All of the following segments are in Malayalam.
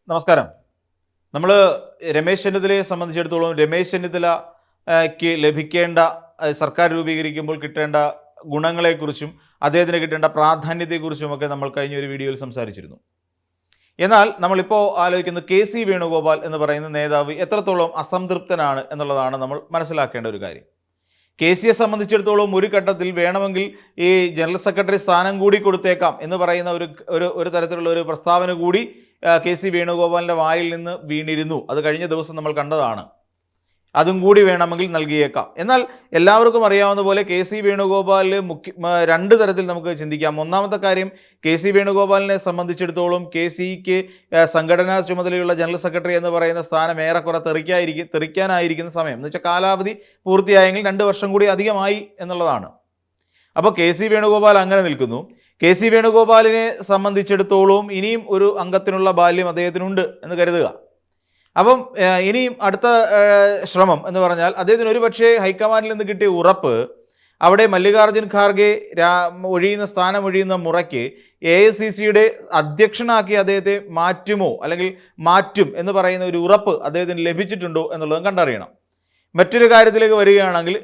നമസ്കാരം. നമ്മൾ രമേശ് ചെന്നിത്തലയെ സംബന്ധിച്ചിടത്തോളം രമേശ് ചെന്നിത്തലയ്ക്ക് ലഭിക്കേണ്ട സർക്കാർ രൂപീകരിക്കുമ്പോൾ കിട്ടേണ്ട ഗുണങ്ങളെക്കുറിച്ചും അദ്ദേഹത്തിന് കിട്ടേണ്ട പ്രാധാന്യത്തെക്കുറിച്ചുമൊക്കെ നമ്മൾ കഴിഞ്ഞ ഒരു വീഡിയോയിൽ സംസാരിച്ചിരുന്നു. എന്നാൽ നമ്മളിപ്പോൾ ആലോചിക്കുന്നത് KC വേണുഗോപാൽ എന്ന് പറയുന്ന നേതാവ് എത്രത്തോളം അസംതൃപ്തനാണ് എന്നുള്ളതാണ് നമ്മൾ മനസ്സിലാക്കേണ്ട ഒരു കാര്യം. KCയെ സംബന്ധിച്ചിടത്തോളം ഒരു ഘട്ടത്തിൽ വേണമെങ്കിൽ ഈ ജനറൽ സെക്രട്ടറി സ്ഥാനം കൂടി കൊടുത്തേക്കാം എന്ന് പറയുന്ന ഒരു തരത്തിലുള്ള ഒരു പ്രസ്താവന കൂടി KC വേണുഗോപാലിൻ്റെ വായിൽ നിന്ന് വീണിരുന്നു. അത് കഴിഞ്ഞ ദിവസം നമ്മൾ കണ്ടതാണ്. അതും കൂടി വേണമെങ്കിൽ നൽകിയേക്കാം. എന്നാൽ എല്ലാവർക്കും അറിയാവുന്ന പോലെ KC വേണുഗോപാലിന് രണ്ട് തരത്തിൽ നമുക്ക് ചിന്തിക്കാം. ഒന്നാമത്തെ കാര്യം, KC വേണുഗോപാലിനെ സംബന്ധിച്ചിടത്തോളം KCക്ക് സംഘടനാ ചുമതലയുള്ള ജനറൽ സെക്രട്ടറി എന്ന് പറയുന്ന സ്ഥാനം ഏറെക്കുറെ തെറിക്കാനായിരിക്കുന്ന സമയം എന്ന് വെച്ചാൽ കാലാവധി പൂർത്തിയായെങ്കിൽ 2 വർഷം കൂടി അധികമായി എന്നുള്ളതാണ്. അപ്പോൾ KC വേണുഗോപാൽ അങ്ങനെ നിൽക്കുന്നു. KC വേണുഗോപാലിനെ സംബന്ധിച്ചിടത്തോളം ഇനിയും ഒരു അംഗത്തിനുള്ള ബാല്യം അദ്ദേഹത്തിനുണ്ട് എന്ന് കരുതുക. അപ്പം ഇനിയും അടുത്ത ശ്രമം എന്ന് പറഞ്ഞാൽ അദ്ദേഹത്തിന് ഒരുപക്ഷെ ഹൈക്കമാൻഡിൽ നിന്ന് കിട്ടിയ ഉറപ്പ് അവിടെ മല്ലികാർജ്ജുൻ ഖാർഗെ സ്ഥാനം ഒഴിയുന്ന മുറയ്ക്ക് AICCയുടെ അധ്യക്ഷനാക്കി അദ്ദേഹത്തെ മാറ്റുമോ അല്ലെങ്കിൽ മാറ്റും എന്ന് പറയുന്ന ഒരു ഉറപ്പ് അദ്ദേഹത്തിന് ലഭിച്ചിട്ടുണ്ടോ എന്നുള്ളതും കണ്ടറിയണം. മറ്റൊരു കാര്യത്തിലേക്ക് വരികയാണെങ്കിൽ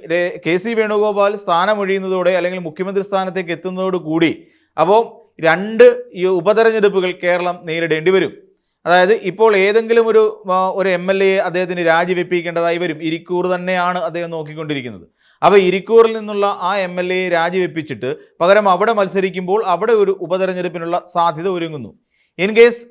KC വേണുഗോപാൽ സ്ഥാനമൊഴിയുന്നതോടെ അല്ലെങ്കിൽ മുഖ്യമന്ത്രി സ്ഥാനത്തേക്ക് എത്തുന്നതോടുകൂടി അപ്പോൾ 2 ഉപതെരഞ്ഞെടുപ്പുകൾ കേരളം നേരിടേണ്ടി വരും. അതായത് ഇപ്പോൾ ഏതെങ്കിലും ഒരു MLA അദ്ദേഹത്തിന് രാജിവെപ്പിക്കേണ്ടതായി വരും. ഇരിക്കൂർ തന്നെയാണ് അദ്ദേഹം നോക്കിക്കൊണ്ടിരിക്കുന്നത്. അപ്പോൾ ഇരിക്കൂറിൽ നിന്നുള്ള ആ MLA രാജിവെപ്പിച്ചിട്ട് പകരം അവിടെ മത്സരിക്കുമ്പോൾ അവിടെ ഒരു ഉപതെരഞ്ഞെടുപ്പിനുള്ള സാധ്യത ഒരുങ്ങുന്നു. ഇൻ കേസ്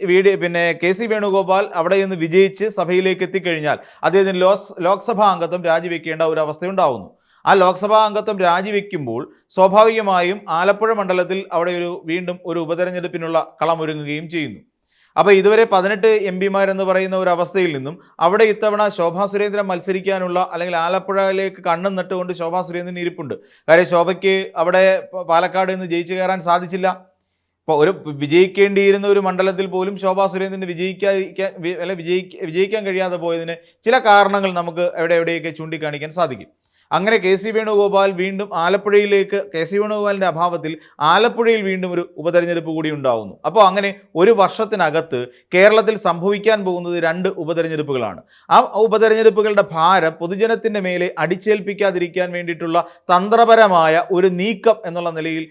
KC വേണുഗോപാൽ അവിടെ നിന്ന് വിജയിച്ച് സഭയിലേക്ക് എത്തിക്കഴിഞ്ഞാൽ അദ്ദേഹത്തിന് ലോക്സഭാ അംഗത്വം രാജിവെക്കേണ്ട ഒരു അവസ്ഥയുണ്ടാവുന്നു. ആ ലോക്സഭാ അംഗത്വം രാജിവെക്കുമ്പോൾ സ്വാഭാവികമായും ആലപ്പുഴ മണ്ഡലത്തിൽ അവിടെ വീണ്ടും ഒരു ഉപതെരഞ്ഞെടുപ്പിനുള്ള കളമൊരുങ്ങുകയും ചെയ്യുന്നു. അപ്പോൾ ഇതുവരെ 18 MPമാരെന്ന് പറയുന്ന ഒരു അവസ്ഥയിൽ നിന്നും അവിടെ ഇത്തവണ ശോഭാ സുരേന്ദ്രൻ മത്സരിക്കാനുള്ള അല്ലെങ്കിൽ ആലപ്പുഴയിലേക്ക് കണ്ണും നട്ടുകൊണ്ട് ശോഭാ സുരേന്ദ്രൻ ഇരിപ്പുണ്ട്. കാര്യം ശോഭയ്ക്ക് അവിടെ പാലക്കാട് നിന്ന് ജയിച്ചു കയറാൻ സാധിച്ചില്ല. ഇപ്പോൾ വിജയിക്കേണ്ടിയിരുന്ന ഒരു മണ്ഡലത്തിൽ പോലും ശോഭാ സുരേന്ദ്രന് വിജയിക്കാൻ കഴിയാതെ പോയതിന് ചില കാരണങ്ങൾ നമുക്ക് എവിടെയൊക്കെ ചൂണ്ടിക്കാണിക്കാൻ സാധിക്കും. അങ്ങനെ KC വേണുഗോപാൽ വീണ്ടും KC വേണുഗോപാലിൻ്റെ അഭാവത്തിൽ ആലപ്പുഴയിൽ വീണ്ടും ഒരു ഉപതെരഞ്ഞെടുപ്പ് കൂടി ഉണ്ടാവുന്നു. അപ്പോൾ അങ്ങനെ ഒരു വർഷത്തിനകത്ത് കേരളത്തിൽ സംഭവിക്കാൻ പോകുന്നത് 2 ഉപതെരഞ്ഞെടുപ്പുകളാണ്. ആ ഉപതെരഞ്ഞെടുപ്പുകളുടെ ഭാരം പൊതുജനത്തിൻ്റെ മേലെ അടിച്ചേൽപ്പിക്കാതിരിക്കാൻ വേണ്ടിയിട്ടുള്ള തന്ത്രപരമായ ഒരു നീക്കം എന്നുള്ള നിലയിൽ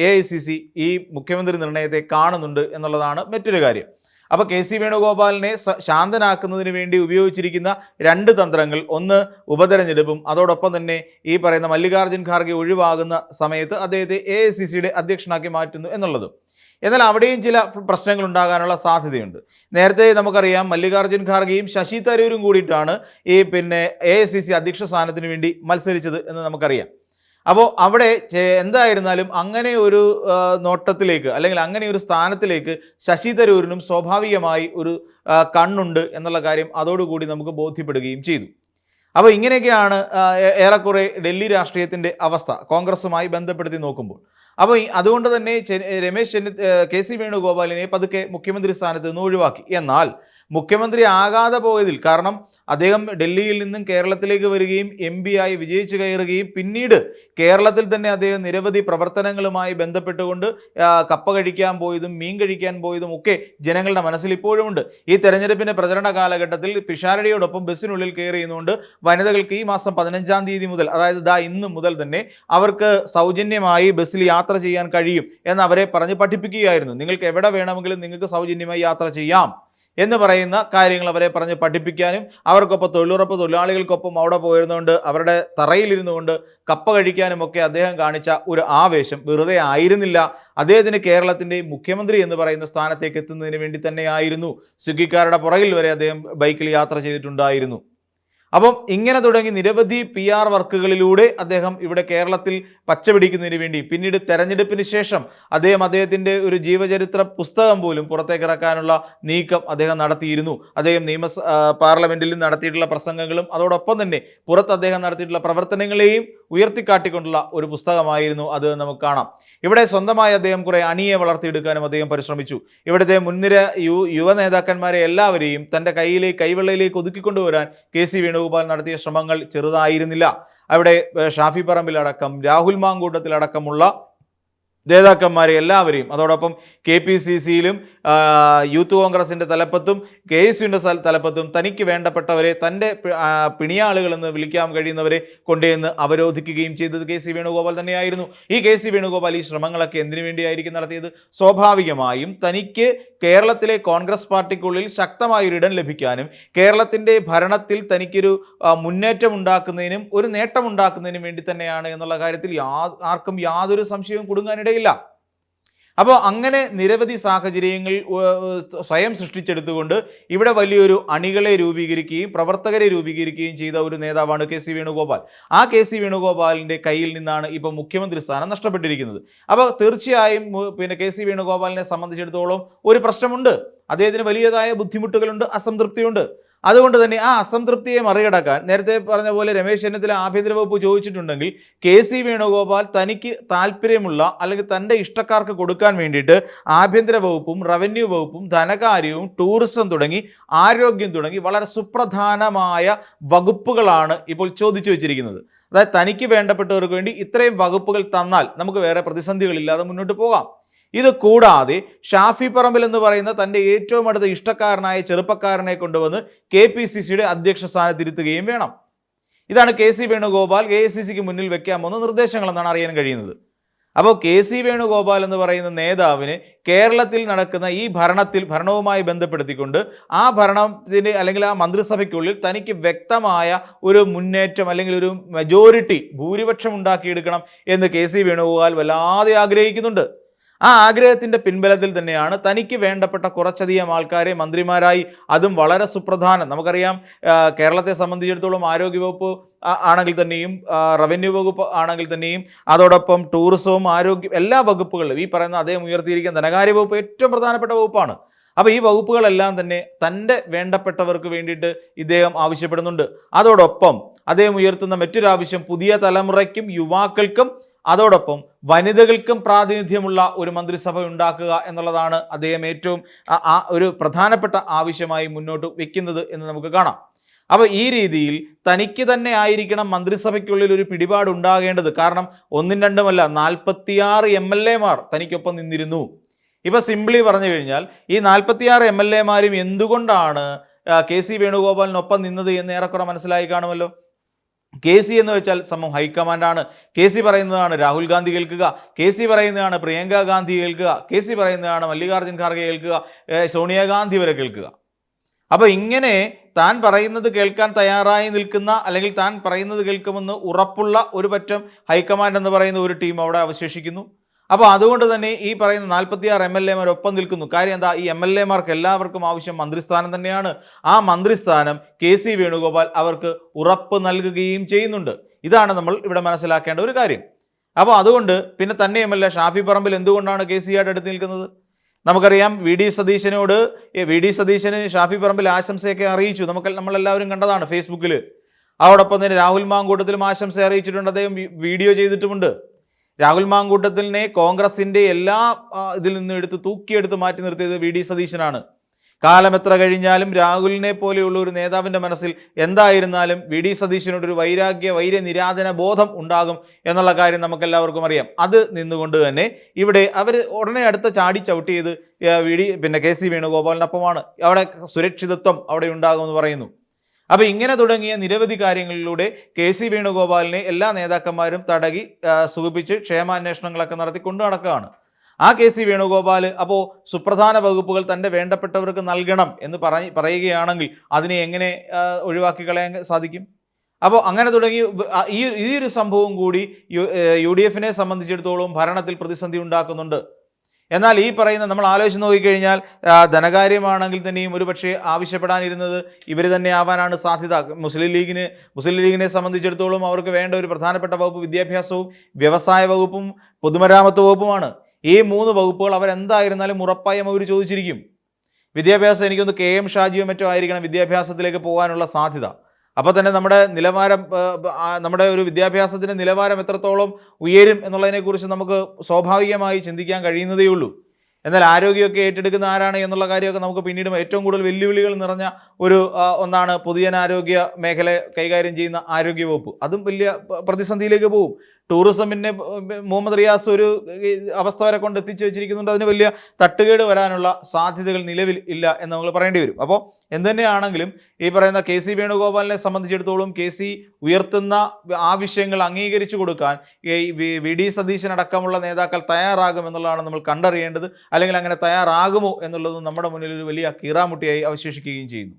AICC ഈ മുഖ്യമന്ത്രി നിർണയത്തെ കാണുന്നുണ്ട് എന്നുള്ളതാണ് മറ്റൊരു കാര്യം. അപ്പോൾ KC വേണുഗോപാലിനെ ശാന്തനാക്കുന്നതിന് വേണ്ടി ഉപയോഗിച്ചിരിക്കുന്ന 2 തന്ത്രങ്ങൾ, ഒന്ന് ഉപതെരഞ്ഞെടുപ്പും അതോടൊപ്പം തന്നെ ഈ പറയുന്ന മല്ലികാർജ്ജുൻ ഖാർഗെ ഒഴിവാകുന്ന സമയത്ത് അദ്ദേഹത്തെ AICCയുടെ അധ്യക്ഷനാക്കി മാറ്റുന്നു എന്നുള്ളതും. എന്നാൽ അവിടെയും ചില പ്രശ്നങ്ങൾ ഉണ്ടാകാനുള്ള സാധ്യതയുണ്ട്. നേരത്തെ നമുക്കറിയാം മല്ലികാർജ്ജുൻ ഖാർഗെയും ശശി തരൂരും കൂടിയിട്ടാണ് ഈ AICC അധ്യക്ഷ സ്ഥാനത്തിന് വേണ്ടി മത്സരിച്ചത് എന്ന് നമുക്കറിയാം. അപ്പോൾ അവിടെ എന്തായിരുന്നാലും അങ്ങനെ ഒരു നോട്ടത്തിലേക്ക് അല്ലെങ്കിൽ അങ്ങനെ ഒരു സ്ഥാനത്തിലേക്ക് ശശി തരൂരിനും സ്വാഭാവികമായി ഒരു കണ്ണുണ്ട് എന്നുള്ള കാര്യം അതോടുകൂടി നമുക്ക് ബോധ്യപ്പെടുകയും ചെയ്തു. അപ്പോൾ ഇങ്ങനെയൊക്കെയാണ് ഏറെക്കുറെ ഡൽഹി രാഷ്ട്രീയത്തിൻ്റെ അവസ്ഥ കോൺഗ്രസുമായി ബന്ധപ്പെടുത്തി നോക്കുമ്പോൾ. അപ്പോൾ അതുകൊണ്ട് തന്നെ KC വേണുഗോപാലിനെ പതുക്കെ മുഖ്യമന്ത്രി സ്ഥാനത്ത് നിന്ന് ഒഴിവാക്കി. എന്നാൽ മുഖ്യമന്ത്രി ആകാതെ പോയതിൽ കാരണം അദ്ദേഹം ഡൽഹിയിൽ നിന്നും കേരളത്തിലേക്ക് വരികയും MP ആയി വിജയിച്ചു കയറുകയും പിന്നീട് കേരളത്തിൽ തന്നെ അദ്ദേഹം നിരവധി പ്രവർത്തനങ്ങളുമായി ബന്ധപ്പെട്ടുകൊണ്ട് കപ്പ കഴിക്കാൻ പോയതും മീൻ കഴിക്കാൻ പോയതും ഒക്കെ ജനങ്ങളുടെ മനസ്സിൽ ഇപ്പോഴുമുണ്ട്. ഈ തെരഞ്ഞെടുപ്പിൻ്റെ പ്രചരണ കാലഘട്ടത്തിൽ പിഷാരടിയോടൊപ്പം ബസ്സിനുള്ളിൽ കയറിയുന്നുകൊണ്ട് വനിതകൾക്ക് ഈ മാസം 15-ാം തീയതി മുതൽ, അതായത് ഇന്ന് മുതൽ തന്നെ അവർക്ക് സൗജന്യമായി ബസ്സിൽ യാത്ര ചെയ്യാൻ കഴിയും എന്ന് അവരെ പറഞ്ഞ് പഠിപ്പിക്കുകയായിരുന്നു. നിങ്ങൾക്ക് എവിടെ വേണമെങ്കിലും നിങ്ങൾക്ക് സൗജന്യമായി യാത്ര ചെയ്യാം എന്ന് പറയുന്ന കാര്യങ്ങൾ അവരെ പറഞ്ഞ് പഠിപ്പിക്കാനും അവർക്കൊപ്പം തൊഴിലുറപ്പ് തൊഴിലാളികൾക്കൊപ്പം അവിടെ പോയിരുന്നുകൊണ്ട് അവരുടെ തറയിലിരുന്നു കൊണ്ട് കപ്പ കഴിക്കാനുമൊക്കെ അദ്ദേഹം കാണിച്ച ഒരു ആവേശം വെറുതെ ആയിരുന്നില്ല. അദ്ദേഹത്തിന് കേരളത്തിൻ്റെ മുഖ്യമന്ത്രി എന്ന് പറയുന്ന സ്ഥാനത്തേക്ക് എത്തുന്നതിന് വേണ്ടി തന്നെയായിരുന്നു. സ്വിഗ്ഗിക്കാരുടെ പുറകിൽ വരെ അദ്ദേഹം ബൈക്കിൽ യാത്ര ചെയ്തിട്ടുണ്ടായിരുന്നു. അപ്പം ഇങ്ങനെ തുടങ്ങി നിരവധി PR വർക്കുകളിലൂടെ അദ്ദേഹം ഇവിടെ കേരളത്തിൽ പച്ചപിടിക്കുന്നതിന് വേണ്ടി പിന്നീട് തെരഞ്ഞെടുപ്പിന് ശേഷം അദ്ദേഹത്തിൻ്റെ ഒരു ജീവചരിത്ര പുസ്തകം പോലും പുറത്തേക്കിറക്കാനുള്ള നീക്കം അദ്ദേഹം നടത്തിയിരുന്നു. അദ്ദേഹം പാർലമെന്റിൽ നടത്തിയിട്ടുള്ള പ്രസംഗങ്ങളും അതോടൊപ്പം തന്നെ പുറത്ത് അദ്ദേഹം നടത്തിയിട്ടുള്ള പ്രവർത്തനങ്ങളെയും ഉയർത്തിക്കാട്ടിക്കൊണ്ടുള്ള ഒരു പുസ്തകമായിരുന്നു അത് നമുക്ക് കാണാം. ഇവിടെ സ്വന്തമായി അദ്ദേഹം കുറെ അണിയെ വളർത്തിയെടുക്കാനും അദ്ദേഹം പരിശ്രമിച്ചു. ഇവിടുത്തെ മുൻനിര യുവ നേതാക്കന്മാരെ എല്ലാവരെയും തൻ്റെ കൈവെള്ളയിലേക്ക് ഒതുക്കിക്കൊണ്ടുവരാൻ KC വേണുഗോപാൽ നടത്തിയ ശ്രമങ്ങൾ ചെറുതായിരുന്നില്ല. അവിടെ ഷാഫി പറമ്പിലടക്കം രാഹുൽ മാങ്കൂട്ടത്തിലടക്കമുള്ള നേതാക്കന്മാരെ എല്ലാവരെയും അതോടൊപ്പം KPCCയിലും യൂത്ത് കോൺഗ്രസിൻ്റെ തലപ്പത്തും KSUവിൻ്റെ തലപ്പത്തും തനിക്ക് വേണ്ടപ്പെട്ടവരെ തൻ്റെ പിണിയാളുകളെന്ന് വിളിക്കാൻ കഴിയുന്നവരെ കൊണ്ടുവന്ന് അവരോധിക്കുകയും ചെയ്തത് KC വേണുഗോപാൽ തന്നെയായിരുന്നു. ഈ KC വേണുഗോപാൽ ഈ ശ്രമങ്ങളൊക്കെ എന്തിനു വേണ്ടിയായിരിക്കും നടത്തിയത്? സ്വാഭാവികമായും തനിക്ക് കേരളത്തിലെ കോൺഗ്രസ് പാർട്ടിക്കുള്ളിൽ ശക്തമായൊരിടം ലഭിക്കാനും കേരളത്തിൻ്റെ ഭരണത്തിൽ തനിക്കൊരു മുന്നേറ്റം ഉണ്ടാക്കുന്നതിനും ഒരു നേട്ടം ഉണ്ടാക്കുന്നതിനും വേണ്ടി തന്നെയാണ് എന്നുള്ള കാര്യത്തിൽ ആർക്കും യാതൊരു സംശയവും കുടുങ്ങാനിടയില്ല. അപ്പോൾ അങ്ങനെ നിരവധി സാഹചര്യങ്ങൾ സ്വയം സൃഷ്ടിച്ചെടുത്തുകൊണ്ട് ഇവിടെ വലിയൊരു അണികളെ രൂപീകരിക്കുകയും പ്രവർത്തകരെ രൂപീകരിക്കുകയും ചെയ്ത ഒരു നേതാവാണ് KC വേണുഗോപാൽ. ആ KC വേണുഗോപാലിൻ്റെ കയ്യിൽ നിന്നാണ് ഇപ്പോൾ മുഖ്യമന്ത്രി സ്ഥാനം നഷ്ടപ്പെട്ടിരിക്കുന്നത്. അപ്പോൾ തീർച്ചയായും KC വേണുഗോപാലിനെ സംബന്ധിച്ചിടത്തോളം ഒരു പ്രശ്നമുണ്ട്. അദ്ദേഹത്തിന് വലിയതായ ബുദ്ധിമുട്ടുകളുണ്ട്, അസംതൃപ്തിയുണ്ട്. അതുകൊണ്ട് തന്നെ ആ അസംതൃപ്തിയെ മറികടക്കാൻ നേരത്തെ പറഞ്ഞ പോലെ രമേശ് ചെന്നിത്തല ആഭ്യന്തര വകുപ്പ് ചോദിച്ചിട്ടുണ്ടെങ്കിൽ KC വേണുഗോപാൽ തനിക്ക് താല്പര്യമുള്ള അല്ലെങ്കിൽ തൻ്റെ ഇഷ്ടക്കാർക്ക് കൊടുക്കാൻ വേണ്ടിയിട്ട് ആഭ്യന്തര വകുപ്പും റവന്യൂ വകുപ്പും ധനകാര്യവും ടൂറിസം തുടങ്ങി ആരോഗ്യം തുടങ്ങി വളരെ സുപ്രധാനമായ വകുപ്പുകളാണ് ഇപ്പോൾ ചോദിച്ചു വെച്ചിരിക്കുന്നത്. അതായത് തനിക്ക് വേണ്ടപ്പെട്ടവർക്ക് വേണ്ടി ഇത്രയും വകുപ്പുകൾ തന്നാൽ നമുക്ക് വേറെ പ്രതിസന്ധികളില്ലാതെ മുന്നോട്ട് പോകാം. ഇത് കൂടാതെ ഷാഫി പറമ്പിൽ എന്ന് പറയുന്ന തൻ്റെ ഏറ്റവും അടുത്ത ഇഷ്ടക്കാരനായ ചെറുപ്പക്കാരനെ കൊണ്ടുവന്ന് KPCCയുടെ അധ്യക്ഷ സ്ഥാനത്തിരുത്തുകയും വേണം. ഇതാണ് KC വേണുഗോപാൽ AICCക്ക് മുന്നിൽ വെക്കാൻ പോകുന്ന നിർദ്ദേശങ്ങളെന്നാണ് അറിയാൻ കഴിയുന്നത്. അപ്പോൾ KC വേണുഗോപാൽ എന്ന് പറയുന്ന നേതാവിന് കേരളത്തിൽ നടക്കുന്ന ഈ ഭരണവുമായി ബന്ധപ്പെടുത്തിക്കൊണ്ട് ആ ഭരണത്തിന് അല്ലെങ്കിൽ ആ മന്ത്രിസഭയ്ക്കുള്ളിൽ തനിക്ക് വ്യക്തമായ ഒരു മുന്നേറ്റം അല്ലെങ്കിൽ ഒരു മെജോറിറ്റി ഭൂരിപക്ഷം ഉണ്ടാക്കിയെടുക്കണം എന്ന് KC വേണുഗോപാൽ വല്ലാതെ ആഗ്രഹിക്കുന്നുണ്ട്. ആ ആഗ്രഹത്തിൻ്റെ പിൻബലത്തിൽ തന്നെയാണ് തനിക്ക് വേണ്ടപ്പെട്ട കുറച്ചധികം ആൾക്കാരെ മന്ത്രിമാരായി, അതും വളരെ സുപ്രധാനം, നമുക്കറിയാം കേരളത്തെ സംബന്ധിച്ചിടത്തോളം ആരോഗ്യവകുപ്പ് ആണെങ്കിൽ തന്നെയും റവന്യൂ വകുപ്പ് ആണെങ്കിൽ തന്നെയും അതോടൊപ്പം ടൂറിസവും ആരോഗ്യം എല്ലാ വകുപ്പുകളിലും ഈ പറയുന്ന അദ്ദേഹം ഉയർത്തിയിരിക്കുന്ന ധനകാര്യ വകുപ്പ് ഏറ്റവും പ്രധാനപ്പെട്ട വകുപ്പാണ്. അപ്പോൾ ഈ വകുപ്പുകളെല്ലാം തന്നെ തൻ്റെ വേണ്ടപ്പെട്ടവർക്ക് വേണ്ടിയിട്ട് ഇദ്ദേഹം ആവശ്യപ്പെടുന്നുണ്ട്. അതോടൊപ്പം അദ്ദേഹം ഉയർത്തുന്ന മറ്റൊരാവശ്യം പുതിയ തലമുറയ്ക്കും യുവാക്കൾക്കും അതോടൊപ്പം വനിതകൾക്കും പ്രാതിനിധ്യമുള്ള ഒരു മന്ത്രിസഭ ഉണ്ടാക്കുക എന്നുള്ളതാണ് അദ്ദേഹം ഏറ്റവും ഒരു പ്രധാനപ്പെട്ട ആവശ്യമായി മുന്നോട്ട് വെക്കുന്നത് എന്ന് നമുക്ക് കാണാം. അപ്പോൾ ഈ രീതിയിൽ തനിക്ക് തന്നെ ആയിരിക്കണം മന്ത്രിസഭയ്ക്കുള്ളിൽ ഒരു പിടിപാട് ഉണ്ടാകേണ്ടത്. കാരണം ഒന്നും രണ്ടുമല്ല 46 MLA-മാർ തനിക്കൊപ്പം നിന്നിരുന്നു. ഇപ്പോൾ സിംപ്ലി പറഞ്ഞു കഴിഞ്ഞാൽ ഈ 46 MLA-മാരും എന്തുകൊണ്ടാണ് KC വേണുഗോപാലിനൊപ്പം നിന്നത് എന്ന് ഏറെക്കുറെ മനസ്സിലായി കാണുമല്ലോ. KC എന്ന് വെച്ചാൽ സമൂഹം ഹൈക്കമാൻഡാണ്. KC പറയുന്നതാണ് രാഹുൽ ഗാന്ധി കേൾക്കുക, KC പറയുന്നതാണ് പ്രിയങ്ക ഗാന്ധി കേൾക്കുക, KC പറയുന്നതാണ് മല്ലികാർജ്ജുൻ ഖാർഗെ കേൾക്കുക, സോണിയാഗാന്ധി വരെ കേൾക്കുക. അപ്പോൾ ഇങ്ങനെ താൻ പറയുന്നത് കേൾക്കാൻ തയ്യാറായി നിൽക്കുന്ന അല്ലെങ്കിൽ താൻ പറയുന്നത് കേൾക്കുമെന്ന് ഉറപ്പുള്ള ഒരു പറ്റം ഹൈക്കമാൻഡ് എന്ന് പറയുന്ന ഒരു ടീം അവിടെ അവശേഷിക്കുന്നു. അപ്പോൾ അതുകൊണ്ട് തന്നെ ഈ പറയുന്ന 46 MLA-മാരൊപ്പം നിൽക്കുന്നു. കാര്യം എന്താ? ഈ MLA-മാർക്ക് എല്ലാവർക്കും ആവശ്യം മന്ത്രിസ്ഥാനം തന്നെയാണ്. ആ മന്ത്രിസ്ഥാനം KC വേണുഗോപാൽ അവർക്ക് ഉറപ്പ് നൽകുകയും ചെയ്യുന്നുണ്ട്. ഇതാണ് നമ്മൾ ഇവിടെ മനസ്സിലാക്കേണ്ട ഒരു കാര്യം. അപ്പോൾ അതുകൊണ്ട് പിന്നെ തന്നെയുമല്ല, ഷാഫി പറമ്പിൽ എന്തുകൊണ്ടാണ് KCയുടെ അടുത്ത് നിൽക്കുന്നത്? നമുക്കറിയാം VD സതീശന് ഷാഫി പറമ്പിൽ ആശംസയൊക്കെ അറിയിച്ചു. നമ്മളെല്ലാവരും കണ്ടതാണ് ഫേസ്ബുക്കിൽ. അതോടൊപ്പം തന്നെ രാഹുൽ മാങ്കൂട്ടത്തിലും ആശംസ അറിയിച്ചിട്ടുണ്ട്. അദ്ദേഹം വീഡിയോ ചെയ്തിട്ടുമുണ്ട്. രാഹുൽ മാങ്കൂട്ടത്തിലിനെ കോൺഗ്രസിൻ്റെ എല്ലാ ഇതിൽ നിന്നും തൂക്കിയെടുത്ത് മാറ്റി നിർത്തിയത് VD സതീശനാണ്. കാലം എത്ര കഴിഞ്ഞാലും രാഹുലിനെ പോലെയുള്ള ഒരു നേതാവിൻ്റെ മനസ്സിൽ എന്തായിരുന്നാലും VD സതീശനോടൊരു വൈര്യനിരാധന ബോധം ഉണ്ടാകും എന്നുള്ള കാര്യം നമുക്കെല്ലാവർക്കും അറിയാം. അത് നിന്നുകൊണ്ട് തന്നെ ഇവിടെ അവർ ഉടനെ അടുത്ത ചാടി ചവിട്ടിയത് KC വേണുഗോപാലിനൊപ്പമാണ്. അവിടെ സുരക്ഷിതത്വം അവിടെ ഉണ്ടാകുമെന്ന് പറയുന്നു. അപ്പോൾ ഇങ്ങനെ തുടങ്ങിയ നിരവധി കാര്യങ്ങളിലൂടെ KC വേണുഗോപാലിനെ എല്ലാ നേതാക്കന്മാരും തടകി സുഖിപ്പിച്ച് ക്ഷേമാന്വേഷണങ്ങളൊക്കെ നടത്തി കൊണ്ടു നടക്കുകയാണ്. ആ KC വേണുഗോപാൽ അപ്പോൾ സുപ്രധാന വകുപ്പുകൾ തൻ്റെ വേണ്ടപ്പെട്ടവർക്ക് നൽകണം എന്ന് പറയുകയാണെങ്കിൽ അതിനെ എങ്ങനെ ഒഴിവാക്കി കളയാൻ സാധിക്കും? അപ്പോൾ അങ്ങനെ തുടങ്ങി ഈ ഒരു സംഭവം കൂടി UDF-നെ സംബന്ധിച്ചിടത്തോളം ഭരണത്തിൽ പ്രതിസന്ധി ഉണ്ടാക്കുന്നുണ്ട്. എന്നാൽ ഈ പറയുന്ന നമ്മൾ ആലോചിച്ച് നോക്കിക്കഴിഞ്ഞാൽ ധനകാര്യമാണെങ്കിൽ തന്നെയും ഒരുപക്ഷെ ആവശ്യപ്പെടാനിരുന്നത് ഇവർ തന്നെ ആവാനാണ് സാധ്യത. മുസ്ലിം ലീഗിനെ സംബന്ധിച്ചിടത്തോളം അവർക്ക് വേണ്ട ഒരു പ്രധാനപ്പെട്ട വകുപ്പ് വിദ്യാഭ്യാസവും വ്യവസായ വകുപ്പും പൊതുമരാമത്ത് വകുപ്പുമാണ്. ഈ 3 വകുപ്പുകൾ അവരെന്തായിരുന്നാലും ഉറപ്പായും അവർ ചോദിച്ചിരിക്കും. വിദ്യാഭ്യാസം എനിക്കൊന്ന് KM ഷാജിയോ മറ്റോ ആയിരിക്കണം വിദ്യാഭ്യാസത്തിലേക്ക് പോകാനുള്ള സാധ്യത. അപ്പോൾ തന്നെ നമ്മുടെ ഒരു വിദ്യാഭ്യാസത്തിൻ്റെ നിലവാരം എത്രത്തോളം ഉയരും എന്നുള്ളതിനെക്കുറിച്ച് നമുക്ക് സ്വാഭാവികമായി ചിന്തിക്കാൻ കഴിയുന്നതേ ഉള്ളൂ. എന്നാൽ ആരോഗ്യമൊക്കെ ഏറ്റെടുക്കുന്ന ആരാണ് എന്നുള്ള കാര്യമൊക്കെ നമുക്ക് പിന്നീട് ഏറ്റവും കൂടുതൽ വെല്ലുവിളികൾ നിറഞ്ഞ ഒന്നാണ് പൊതുജനാരോഗ്യ മേഖല കൈകാര്യം ചെയ്യുന്ന ആരോഗ്യവകുപ്പ്. അതും വലിയ പ്രതിസന്ധിയിലേക്ക് പോകും. ടൂറിസമിനെ മുഹമ്മദ് റിയാസ് ഒരു അവസ്ഥ വരെ കൊണ്ട് എത്തിച്ചു വെച്ചിരിക്കുന്നുണ്ട്. അതിന് വലിയ തട്ടുകേട് വരാനുള്ള സാധ്യതകൾ നിലവിൽ ഇല്ല എന്ന് നമ്മൾ പറയേണ്ടി വരും. അപ്പോൾ എന്തുതന്നെയാണെങ്കിലും ഈ പറയുന്ന KC വേണുഗോപാലിനെ സംബന്ധിച്ചിടത്തോളം KC ഉയർത്തുന്ന ആവശ്യങ്ങൾ അംഗീകരിച്ചു കൊടുക്കാൻ VD സതീശൻ അടക്കമുള്ള നേതാക്കൾ തയ്യാറാകുമെന്നുള്ളതാണ് നമ്മൾ കണ്ടറിയേണ്ടത്. അല്ലെങ്കിൽ അങ്ങനെ തയ്യാറാകുമോ എന്നുള്ളത് നമ്മുടെ മുന്നിൽ ഒരു വലിയ കീറാമുട്ടിയായി അവശേഷിക്കുകയും ചെയ്യുന്നു.